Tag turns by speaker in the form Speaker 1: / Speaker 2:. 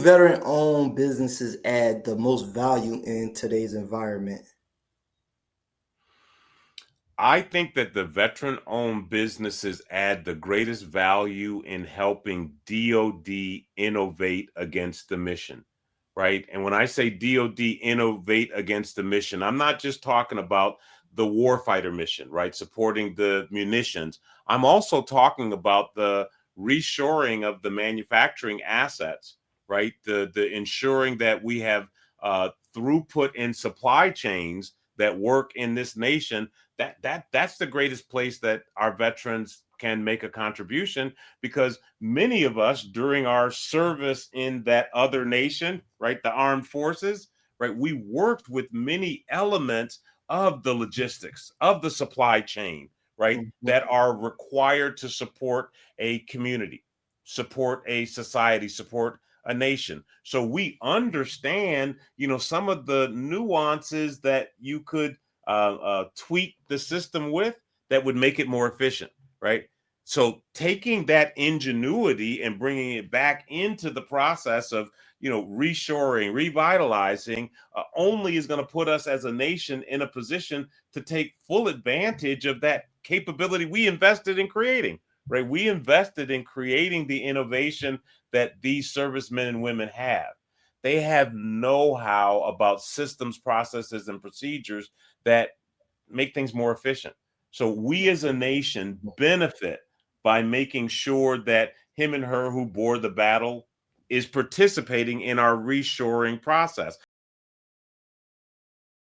Speaker 1: veteran-owned businesses add the most value in today's environment?
Speaker 2: I think that the veteran-owned businesses add the greatest value in helping DoD innovate against the mission, right? And when I say DoD innovate against the mission, I'm not just talking about the warfighter mission, right? Supporting the munitions. I'm also talking about the reshoring of the manufacturing assets, right? The ensuring that we have throughput in supply chains that work in this nation. That's the greatest place that our veterans can make a contribution, because many of us during our service in that other nation, right, the armed forces, right, we worked with many elements of the logistics of the supply chain, right,
Speaker 1: Mhm.
Speaker 2: that are required to support a community, support a society, support a nation. So we understand, some of the nuances that you could tweak the system with that would make it more efficient, right? So taking that ingenuity and bringing it back into the process of, reshoring, revitalizing, only is going to put us as a nation in a position to take full advantage of that capability we invested in creating, right? We invested in creating the innovation that these servicemen and women have. They have know-how about systems, processes, and procedures that make things more efficient. So we as a nation benefit by making sure that him and her who bore the battle is participating in our reshoring process.